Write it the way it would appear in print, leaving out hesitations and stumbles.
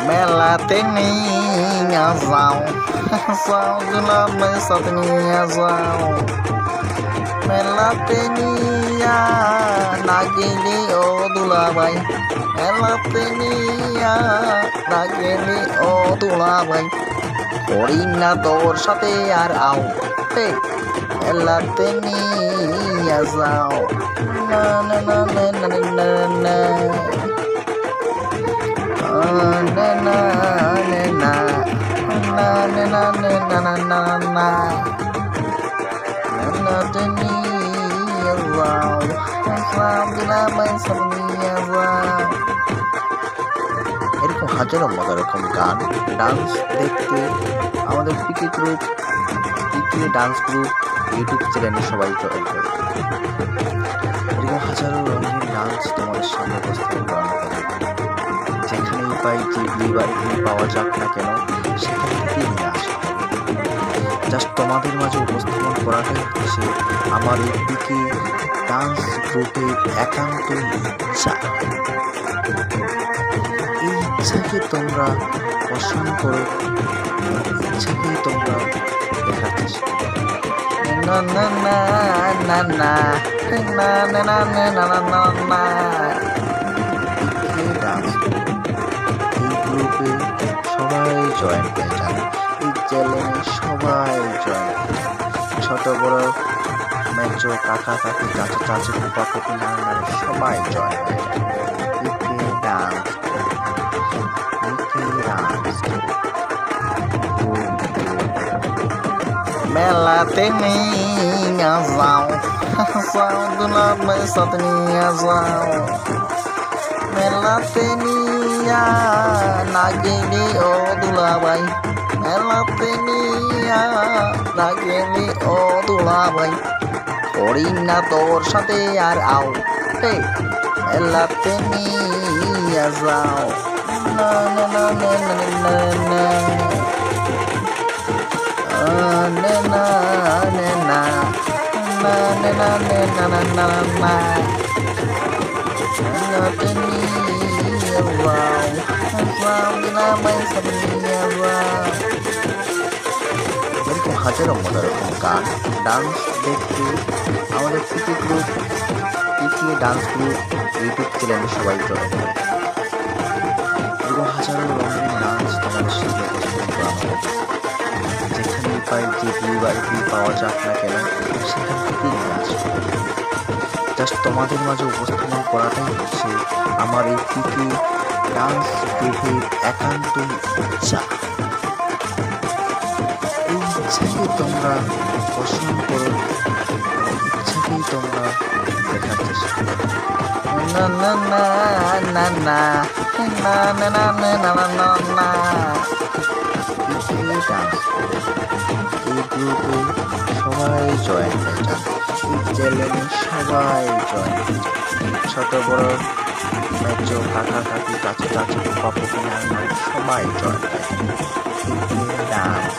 মেলাতে নিয়ে যাও যাও দুলাভাই সাথে নিয়ে যাও মেলাতে নিয়া না গেলে ও দুলাভাই মেলাতে নিয়া না গেলে ও দুলাভাই করি না তোর সাথে আর আও মেলাতে নিয়ে যাও না না না না না না না na na na na na na na na na na na dunia wow Alhamdulillah dunia wow এরকম হাজারো মজার এরকম গান ডান্স দেখতে আমাদের পিকে গ্রুপ ডান্স গ্রুপ ইউটিউব চ্যানেলে সবাই জয়েন করে এরকম হাজারো রঙিন ডান্স তোমাদের সামনে উপস্থাপন করা হবে যেখানেই পাই যে বিয়ে পাওয়া যাক না কেন সেখান থেকেই নিয়ে আসা জাস্ট তোমাদের মাঝে উপস্থাপন করাটাই হচ্ছে আমার এই পিকে ডান্স গ্রুপের একান্ত ইচ্ছা এই ইচ্ছাকে তোমরা পোষণ করো ইচ্ছাকেই তোমরা দেখার চেষ্টা না না না না না না না না না না না না ডান্স এই গ্রুপে সবাই জয়েন হয়ে যান এই চ্যানেলে সবাই জয়েন ছোট বড় মেজো কাকা কাকি চাচা চাচি ফুপা ফুপি নানা সবাই জয়েন হয়ে যান ডান্স মেলাতে নিয়ে যাও যাও দুলাভাই সাথে নিয়ে যাও মেলাতে নিয়া না গেলে ও দুলাভাই মেলাতে নিয়া না গেলে ও দুলাভাই করি না তোর সাথে আর আও মেলাতে নিয়ে যাও না না না না না না na na na na na na na na na na na dunia wow Alhamdulillah dunia wow এরকম হাজারো মজার এরকম গান ডান্স দেখতে আমাদের পিকে গ্রুপ ডান্স গ্রুপ ইউটিউব চ্যানেলে সবাই জয়েন করে এরকম হাজারো রঙিন ডান্স তোমাদের সাথে উপস্থাপন করা হবে যেখানেই পাই যে বিয়ে পাওয়া যাক না কেন সেখান থেকেই নিয়ে আসবে জাস্ট তোমাদের মাঝে উপস্থাপন করাটাই হচ্ছে আমার এই পিকে ডান্স গ্রুপের একান্ত ইচ্ছা এই ইচ্ছাকে তোমরা পোষণ করো ইচ্ছাকেই তোমরা দেখার চেষ্টা করো না না না না না না না না না না না না ডান্স এই গ্রুপে সবাই জয়েন হয়ে যান এই চ্যানেলে সবাই জয়েন হয়ে যান ছোট বড় মেজো কাকা কাকি চাচা চাচি ফুপা ফুপি নানা সবাই জয়েন হয়ে যান ডান্স